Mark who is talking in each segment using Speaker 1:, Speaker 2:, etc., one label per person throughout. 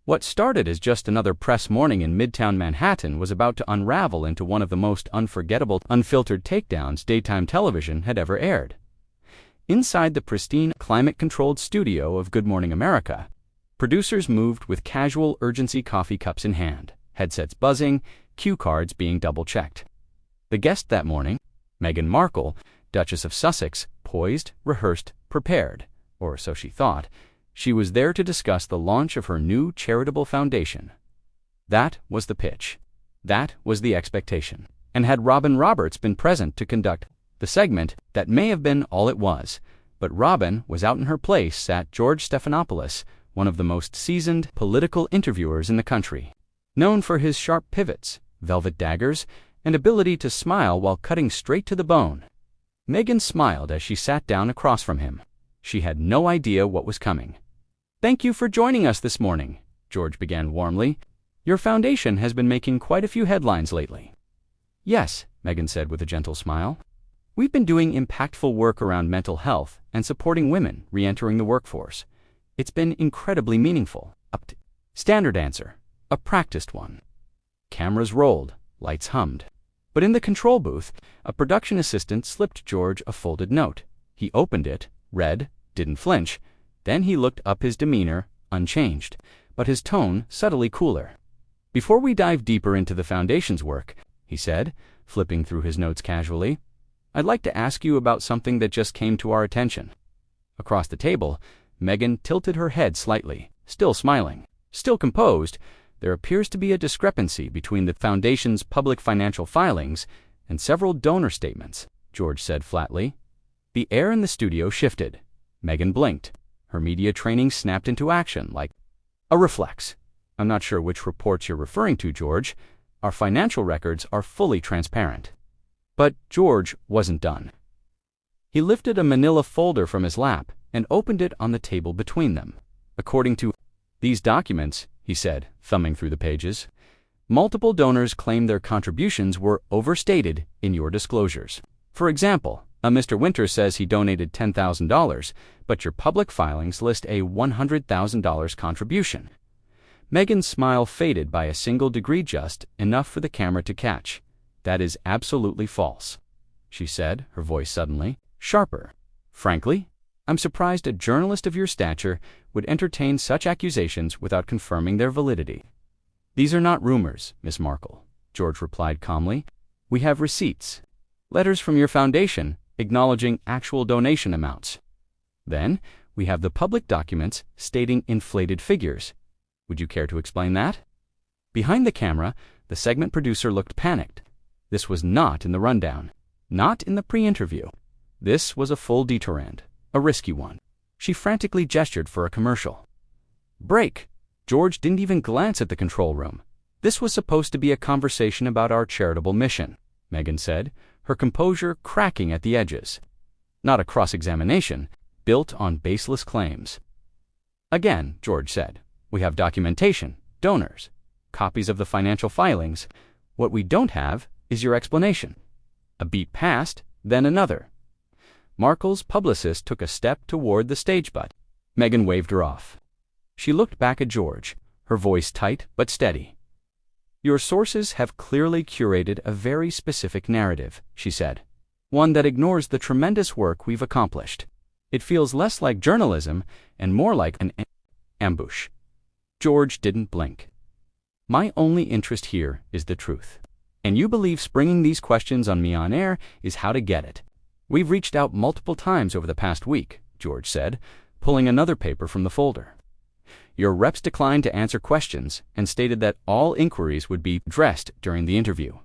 Speaker 1: What started as just another press morning in Midtown Manhattan was about to unravel into one of the most unforgettable, unfiltered takedowns daytime television had ever aired. Inside the pristine, climate-controlled studio of Good Morning America, producers moved with casual urgency, coffee cups in hand, headsets buzzing, cue cards being double-checked. The guest that morning, Meghan Markle, Duchess of Sussex, poised, rehearsed, prepared, or so she thought. She was there to discuss the launch of her new charitable foundation. That was the pitch. That was the expectation. And had Robin Roberts been present to conduct the segment, that may have been all it was. But Robin was out in her place sat George Stephanopoulos, one of the most seasoned political interviewers in the country. Known for his sharp pivots, velvet daggers, and ability to smile while cutting straight to the bone. Meghan smiled as she sat down across from him. She had no idea what was coming. "Thank you for joining us this morning," George began warmly. "Your foundation has been making quite a few headlines lately." "Yes," Meghan said with a gentle smile. "We've been doing impactful work around mental health and supporting women re-entering the workforce. It's been incredibly meaningful." Standard answer, a practiced one. Cameras rolled, lights hummed. But in the control booth, a production assistant slipped George a folded note. He opened it, read, didn't flinch. Then he looked up, his demeanor unchanged, but his tone subtly cooler. "Before we dive deeper into the foundation's work," he said, flipping through his notes casually, "I'd like to ask you about something that just came to our attention." Across the table, Meghan tilted her head slightly, still smiling, still composed. "There appears to be a discrepancy between the foundation's public financial filings and several donor statements," George said flatly. The air in the studio shifted. Meghan blinked. Her media training snapped into action like a reflex. "I'm not sure which reports you're referring to, George. Our financial records are fully transparent." But George wasn't done. He lifted a manila folder from his lap and opened it on the table between them. "According to these documents," he said, thumbing through the pages, "multiple donors claim their contributions were overstated in your disclosures. For example, a Mr. Winter says he donated $10,000, but your public filings list a $100,000 contribution." Meghan's smile faded by a single degree, just enough for the camera to catch. "That is absolutely false," she said, her voice suddenly sharper. "Frankly, I'm surprised a journalist of your stature would entertain such accusations without confirming their validity." "These are not rumors, Miss Markle," George replied calmly. "We have receipts, letters from your foundation acknowledging actual donation amounts. Then, we have the public documents stating inflated figures. Would you care to explain that?" Behind the camera, the segment producer looked panicked. This was not in the rundown, not in the pre-interview. This was a full detourand, a risky one. She frantically gestured for a commercial. "Break!" George didn't even glance at the control room. "This was supposed to be a conversation about our charitable mission," Meghan said, her composure cracking at the edges. "Not a cross-examination built on baseless claims." "Again," George said, "we have documentation, donors, copies of the financial filings. What we don't have is your explanation." A beat passed, then another. Markle's publicist took a step toward the stage, but Meghan waved her off. She looked back at George, her voice tight but steady. "Your sources have clearly curated a very specific narrative," she said. "One that ignores the tremendous work we've accomplished. It feels less like journalism and more like an ambush." George didn't blink. "My only interest here is the truth. And you believe springing these questions on me on air is how to get it." "We've reached out multiple times over the past week," George said, pulling another paper from the folder. "Your reps declined to answer questions and stated that all inquiries would be addressed during the interview."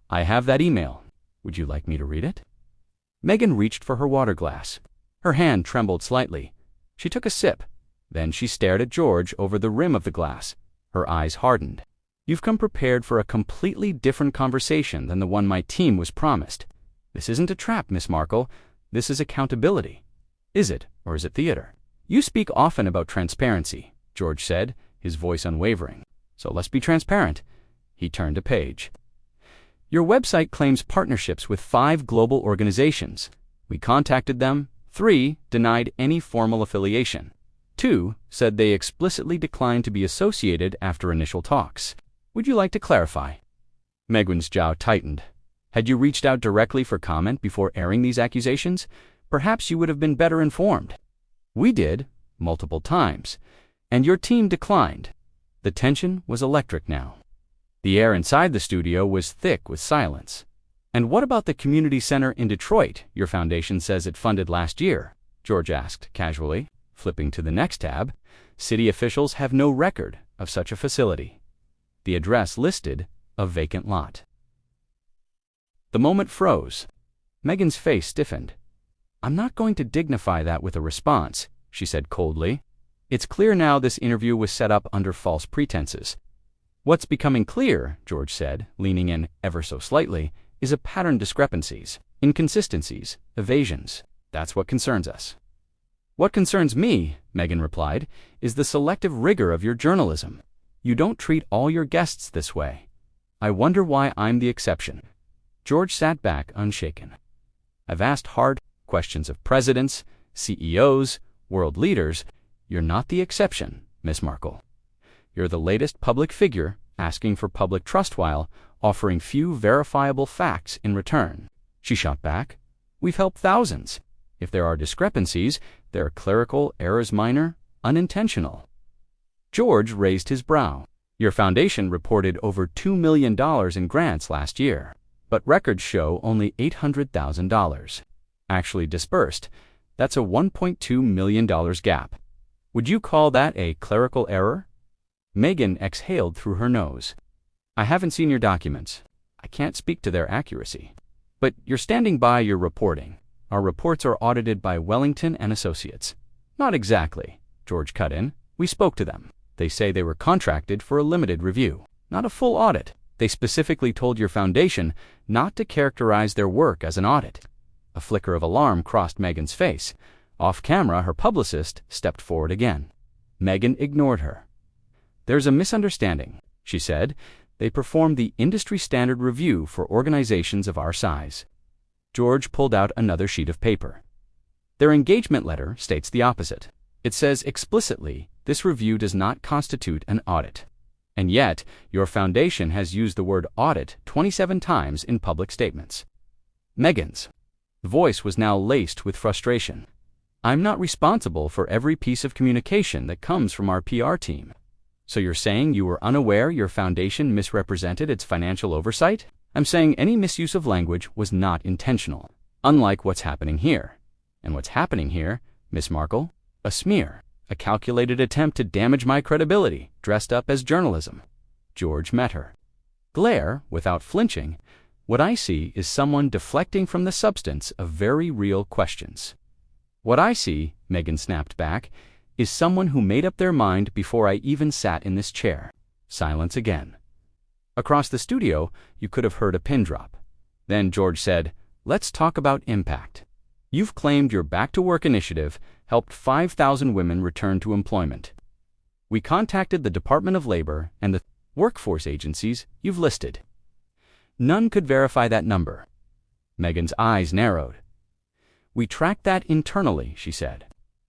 Speaker 1: "I have that email. Would you like me to read it?" Meghan reached for her water glass. Her hand trembled slightly. She took a sip. Then she stared at George over the rim of the glass. Her eyes hardened. "You've come prepared for a completely different conversation than the one my team was promised. This isn't a trap, Miss Markle. This is accountability." "Is it, or is it theater?" "You speak often about transparency," George said, his voice unwavering. "So let's be transparent." He turned a page. "Your website claims partnerships with 5 global organizations. We contacted them. 3 denied any formal affiliation. Two said they explicitly declined to be associated after initial talks. Would you like to clarify? Meghan's jaw tightened. Had you reached out directly for comment before airing these accusations? Perhaps you would have been better informed. We did, multiple times, and your team declined. The tension was electric now. The air inside the studio was thick with silence. And what about the community center in Detroit your foundation says it funded last year? George asked casually, flipping to the next tab. City officials have no record of such a facility. The address listed a vacant lot. The moment froze. Meghan's face stiffened. I'm not going to dignify that with a response, she said coldly. It's clear now this interview was set up under false pretenses. What's becoming clear, George said, leaning in ever so slightly, is a pattern discrepancies, inconsistencies, evasions. That's what concerns us. What concerns me, Meghan replied, is the selective rigor of your journalism. You don't treat all your guests this way. I wonder why I'm the exception. George sat back unshaken. I've asked hard questions of presidents, CEOs, world leaders. You're not the exception, Miss Markle. You're the latest public figure asking for public trust while offering few verifiable facts in return. She shot back. We've helped thousands. If there are discrepancies, they're clerical errors minor, unintentional. George raised his brow. Your foundation reported over $2 million in grants last year, but records show only $800,000 actually dispersed. That's a $1.2 million gap. Would you call that a clerical error? Meghan exhaled through her nose. I haven't seen your documents. I can't speak to their accuracy. But you're standing by your reporting. Our reports are audited by Wellington and Associates. Not exactly, George cut in. We spoke to them. They say they were contracted for a limited review, not a full audit. They specifically told your foundation not to characterize their work as an audit. A flicker of alarm crossed Meghan's face. Off camera, her publicist stepped forward again. Meghan ignored her. There's a misunderstanding, she said. They performed the industry standard review for organizations of our size. George pulled out another sheet of paper. Their engagement letter states the opposite. It says explicitly, this review does not constitute an audit. And yet, your foundation has used the word audit 27 times in public statements. Meghan's voice was now laced with frustration. I'm not responsible for every piece of communication that comes from our PR team. So you're saying you were unaware your foundation misrepresented its financial oversight? I'm saying any misuse of language was not intentional, unlike what's happening here. And what's happening here, Miss Markle? A smear, a calculated attempt to damage my credibility, dressed up as journalism. George met her glare without flinching. What I see is someone deflecting from the substance of very real questions. What I see, Meghan snapped back, is someone who made up their mind before I even sat in this chair. Silence again. Across the studio, you could have heard a pin drop. Then George said, let's talk about impact. You've claimed your back-to-work initiative helped 5,000 women return to employment. We contacted the Department of Labor and the workforce agencies you've listed. None could verify that number. Meghan's eyes narrowed. We tracked that internally, she said.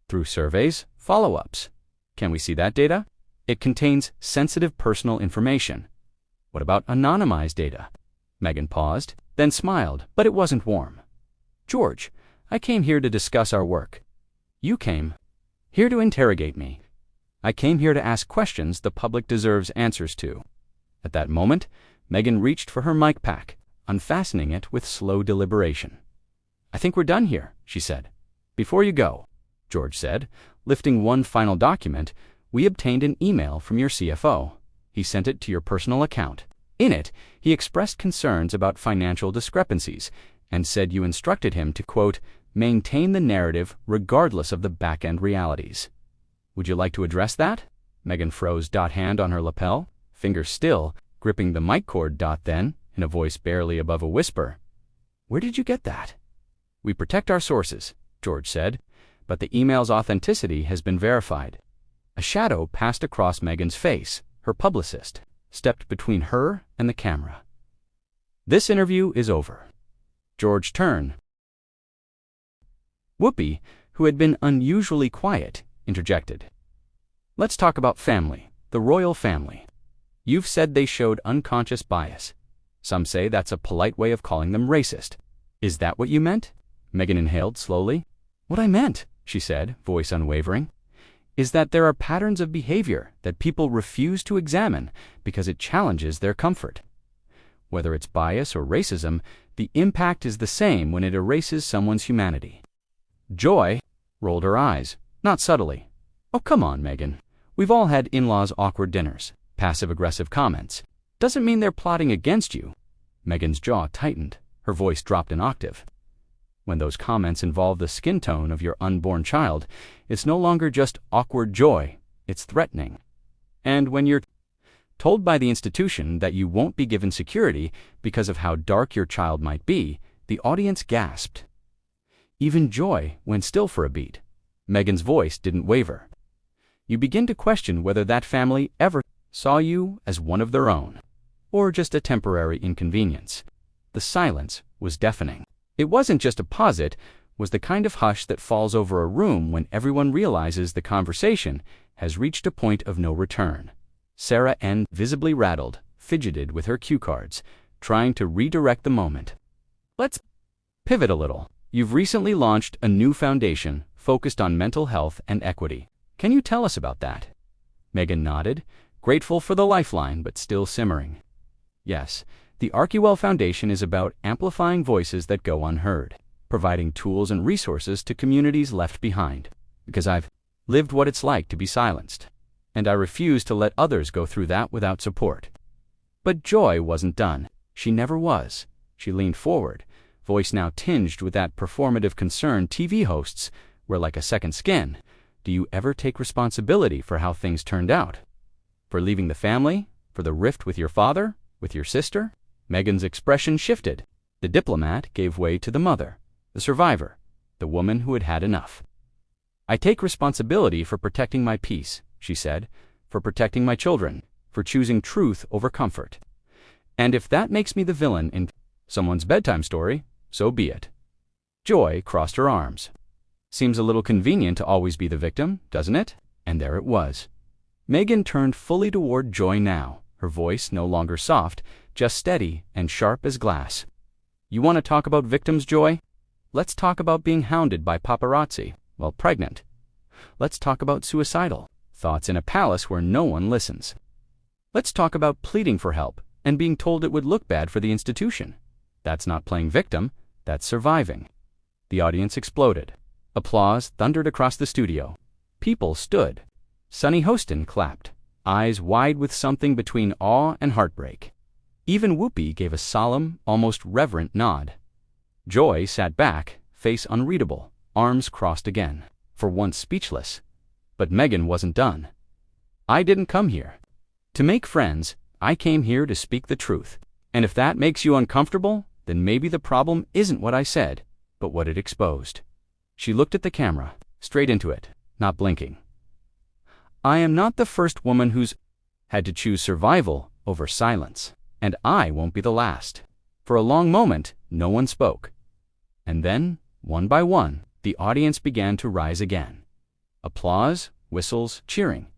Speaker 1: Through surveys, follow-ups. Can we see that data? It contains sensitive personal information. What about anonymized data? Meghan paused, then smiled, but it wasn't warm. George, I came here to discuss our work. You came here to interrogate me. I came here to ask questions the public deserves answers to. At that moment, Meghan reached for her mic pack, unfastening it with slow deliberation. I think we're done here, she said. Before you go, George said, lifting one final document, we obtained an email from your CFO. He sent it to your personal account. In it, he expressed concerns about financial discrepancies and said you instructed him to, quote, maintain the narrative regardless of the back-end realities. Would you like to address that? Meghan froze. Hand on her lapel, fingers still, gripping the mic cord. Then, in a voice barely above a whisper, where did you get that? We protect our sources, George said, but the email's authenticity has been verified. A shadow passed across Meghan's face. Her publicist stepped between her and the camera. This interview is over. George turned. Whoopi, who had been unusually quiet, interjected. Let's talk about family, the royal family. You've said they showed unconscious bias. Some say that's a polite way of calling them racist. Is that what you meant? Meghan inhaled slowly. What I meant, she said, voice unwavering, is that there are patterns of behavior that people refuse to examine because it challenges their comfort. Whether it's bias or racism, the impact is the same when it erases someone's humanity. Joy rolled her eyes, not subtly. Oh, come on, Meghan. We've all had in-laws' awkward dinners, passive-aggressive comments. Doesn't mean they're plotting against you. Meghan's jaw tightened. Her voice dropped an octave. When those comments involve the skin tone of your unborn child, it's no longer just awkward joy, it's threatening. And when you're told by the institution that you won't be given security because of how dark your child might be, the audience gasped. Even Joy went still for a beat. Meghan's voice didn't waver. You begin to question whether that family ever saw you as one of their own, or just a temporary inconvenience. The silence was deafening. It wasn't just a pause, it was the kind of hush that falls over a room when everyone realizes the conversation has reached a point of no return. Sarah N., visibly rattled, fidgeted with her cue cards, trying to redirect the moment. Let's pivot a little. You've recently launched a new foundation focused on mental health and equity. Can you tell us about that? Meghan nodded, grateful for the lifeline but still simmering. Yes, the Archewell Foundation is about amplifying voices that go unheard, providing tools and resources to communities left behind. Because I've lived what it's like to be silenced, and I refuse to let others go through that without support. But Joy wasn't done. She never was. She leaned forward, voice now tinged with that performative concern TV hosts wear like a second skin. Do you ever take responsibility for how things turned out? For leaving the family? For the rift with your father? With your sister? Meghan's expression shifted. The diplomat gave way to the mother, the survivor, the woman who had had enough. I take responsibility for protecting my peace, she said, for protecting my children, for choosing truth over comfort. And if that makes me the villain in someone's bedtime story, so be it. Joy crossed her arms. Seems a little convenient to always be the victim, doesn't it? And there it was. Meghan turned fully toward Joy now, her voice no longer soft, just steady and sharp as glass. You want to talk about victims, Joy? Let's talk about being hounded by paparazzi while pregnant. Let's talk about suicidal thoughts in a palace where no one listens. Let's talk about pleading for help and being told it would look bad for the institution. That's not playing victim, that's surviving. The audience exploded. Applause thundered across the studio. People stood. Sunny Hostin clapped, eyes wide with something between awe and heartbreak. Even Whoopi gave a solemn, almost reverent nod. Joy sat back, face unreadable, arms crossed again, for once speechless. But Meghan wasn't done. I didn't come here to make friends. I came here to speak the truth. And if that makes you uncomfortable, then maybe the problem isn't what I said, but what it exposed. She looked at the camera, straight into it, not blinking. I am not the first woman who's had to choose survival over silence, and I won't be the last. For a long moment, no one spoke. And then, one by one, the audience began to rise again. Applause, whistles, cheering.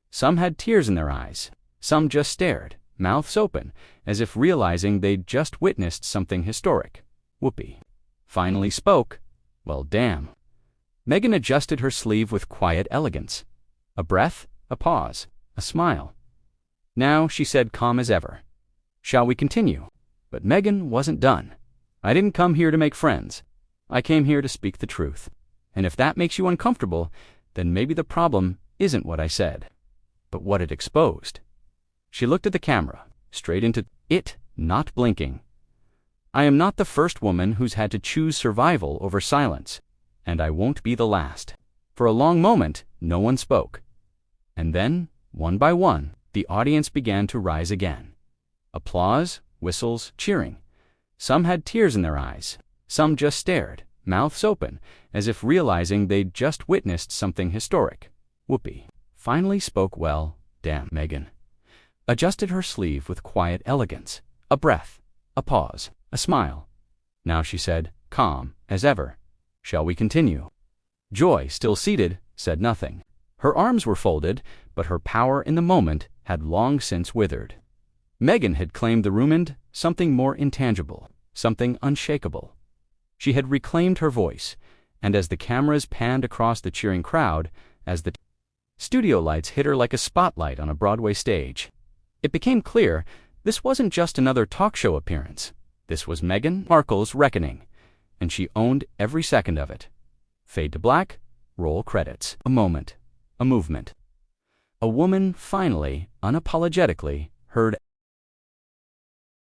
Speaker 1: Some had tears in their eyes. Some just stared, mouths open, as if realizing they'd just witnessed something historic. Whoopi finally spoke. Well, damn. Meghan adjusted her sleeve with quiet elegance. A breath, a pause, a smile. Now, she said, calm as ever. Shall we continue? But Meghan wasn't done. I didn't come here to make friends. I came here to speak the truth. And if that makes you uncomfortable, then maybe the problem isn't what I said, but what it exposed. She looked at the camera, straight into it, not blinking. I am not the first woman who's had to choose survival over silence, and I won't be the last. For a long moment, no one spoke. And then, one by one, the audience began to rise again. Applause, whistles, cheering. Some had tears in their eyes. Some just stared, mouths open, as if realizing they'd just witnessed something historic. Whoopi finally spoke. Well, damn. Meghan adjusted her sleeve with quiet elegance. A breath, a pause, a smile. Now she said, calm as ever. Shall we continue? Joy, still seated, said nothing. Her arms were folded, but her power in the moment had long since withered. Meghan had claimed the room and something more intangible, something unshakable. She had reclaimed her voice, and as the cameras panned across the cheering crowd, as the studio lights hit her like a spotlight on a Broadway stage, it became clear this wasn't just another talk show appearance. This was Meghan Markle's reckoning, and she owned every second of it. Fade to black, roll credits. A moment, a movement. A woman finally, unapologetically, heard